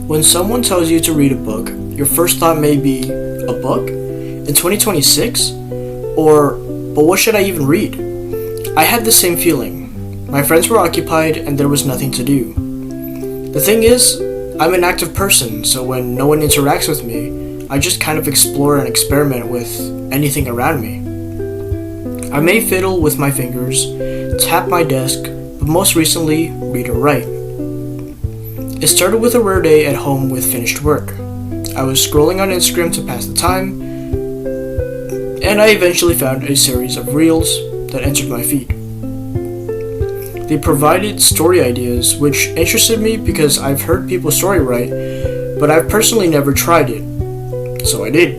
When someone tells you to read a book, your first thought may be, a book? In 2026? Or, but what should I even read? I had the same feeling. My friends were occupied and there was nothing to do. The thing is, I'm an active person, so when no one interacts with me, I just kind of explore and experiment with anything around me. I may fiddle with my fingers, tap my desk, but most recently, read or write. It started with a rare day at home with finished work. I was scrolling on Instagram to pass the time, and I eventually found a series of reels that entered my feed. They provided story ideas, which interested me because I've heard people story write, but I've personally never tried it, so I did.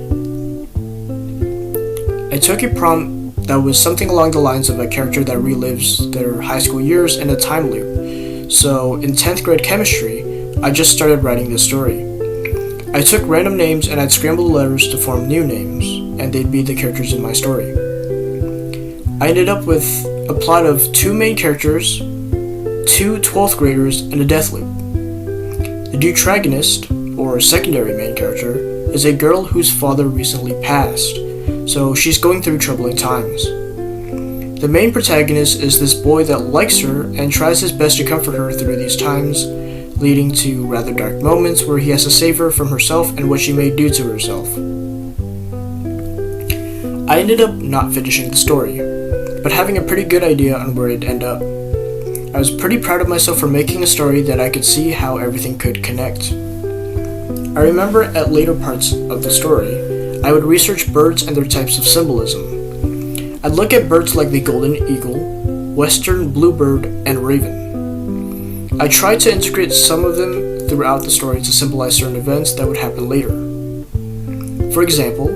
I took a prompt that was something along the lines of a character that relives their high school years in a time loop. So in 10th grade chemistry, I just started writing this story. I took random names and I'd scramble the letters to form new names, and they'd be the characters in my story. I ended up with a plot of 2 main characters, 2 12th graders, and a death loop. The deuteragonist, or secondary main character, is a girl whose father recently passed, so she's going through troubling times. The main protagonist is this boy that likes her and tries his best to comfort her through these times, leading to rather dark moments where he has to save her from herself and what she may do to herself. I ended up not finishing the story, but having a pretty good idea on where it'd end up. I was pretty proud of myself for making a story that I could see how everything could connect. I remember at later parts of the story, I would research birds and their types of symbolism. I'd look at birds like the golden eagle, western bluebird, and raven. I tried to integrate some of them throughout the story to symbolize certain events that would happen later. For example,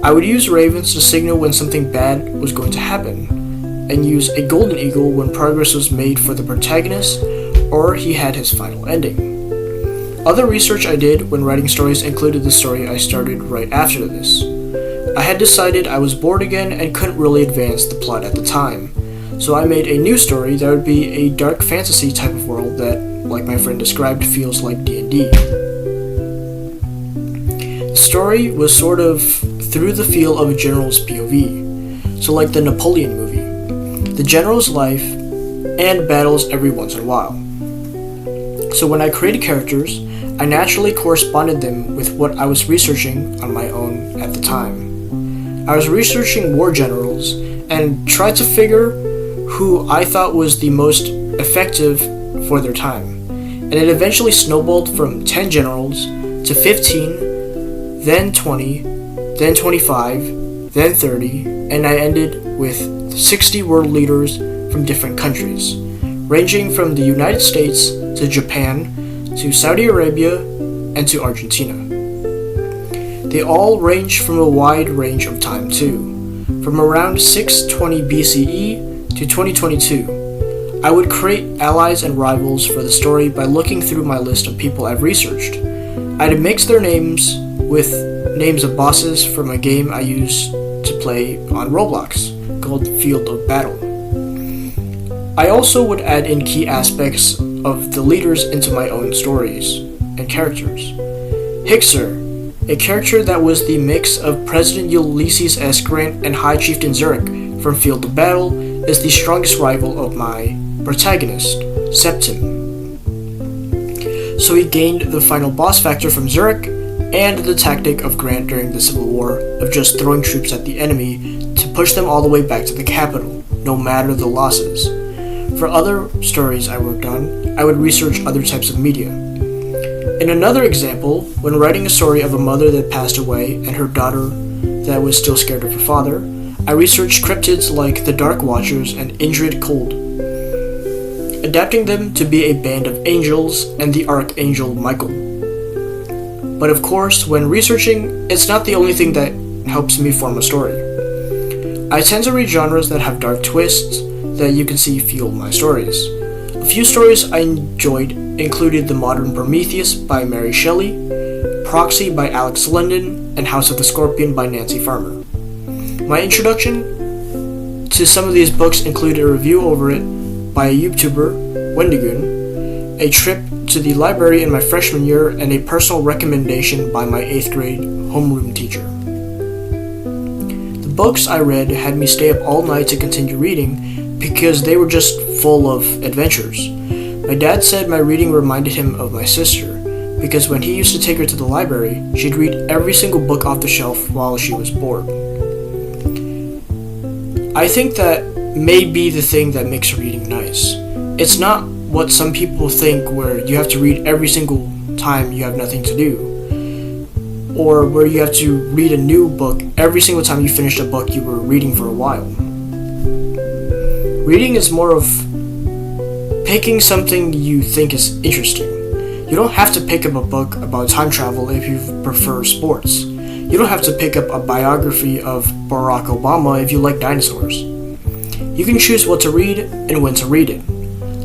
I would use ravens to signal when something bad was going to happen, and use a golden eagle when progress was made for the protagonist or he had his final ending. Other research I did when writing stories included the story I started right after this. I had decided I was bored again and couldn't really advance the plot at the time, so I made a new story that would be a dark fantasy type of world that, like my friend described, feels like D&D. The story was sort of through the feel of a general's POV, so like the Napoleon movie. The general's life and battles every once in a while. So when I created characters, I naturally corresponded them with what I was researching on my own at the time. I was researching war generals and tried to figure who I thought was the most effective for their time. And it eventually snowballed from 10 generals to 15, then 20, then 25, then 30, and I ended with 60 world leaders from different countries, ranging from the United States to Japan to Saudi Arabia and to Argentina. They all range from a wide range of time too, from around 620 BCE to 2022. I would create allies and rivals for the story by looking through my list of people I've researched. I'd mix their names with names of bosses from a game I used to play on Roblox called Field of Battle. I also would add in key aspects of the leaders into my own stories and characters. Hixer, a character that was the mix of President Ulysses S. Grant and High Chieftain Zurich from Field of Battle, is the strongest rival of my protagonist, Septim. So he gained the final boss factor from Zurich and the tactic of Grant during the Civil War of just throwing troops at the enemy to push them all the way back to the capital, no matter the losses. For other stories I worked on, I would research other types of media. In another example, when writing a story of a mother that passed away and her daughter that was still scared of her father, I researched cryptids like the Dark Watchers and Indrid Cold, adapting them to be a band of angels and the Archangel Michael. But of course, when researching, it's not the only thing that helps me form a story. I tend to read genres that have dark twists that you can see fuel my stories. A few stories I enjoyed included The Modern Prometheus by Mary Shelley, Proxy by Alex London, and House of the Scorpion by Nancy Farmer. My introduction to some of these books included a review over it by a YouTuber, Wendigoon, a trip to the library in my freshman year and a personal recommendation by my 8th grade homeroom teacher. The books I read had me stay up all night to continue reading because they were just full of adventures. My dad said my reading reminded him of my sister because when he used to take her to the library, she'd read every single book off the shelf while she was bored. I think that may be the thing that makes reading nice. It's not what some people think where you have to read every single time you have nothing to do, or where you have to read a new book every single time you finish a book you were reading for a while. Reading is more of picking something you think is interesting. You don't have to pick up a book about time travel if you prefer sports. You don't have to pick up a biography of Barack Obama if you like dinosaurs. You can choose what to read and when to read it.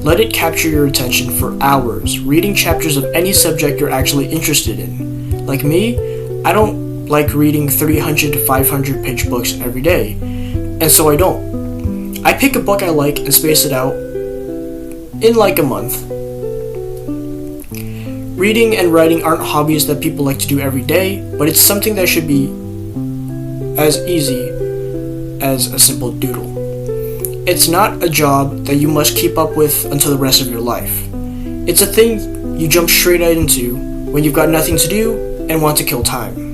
Let it capture your attention for hours, reading chapters of any subject you're actually interested in. Like me, I don't like reading 300 to 500 page books every day, and so I don't. I pick a book I like and space it out in like a month. Reading and writing aren't hobbies that people like to do every day, but it's something that should be as easy as a simple doodle. It's not a job that you must keep up with until the rest of your life. It's a thing you jump straight into when you've got nothing to do and want to kill time.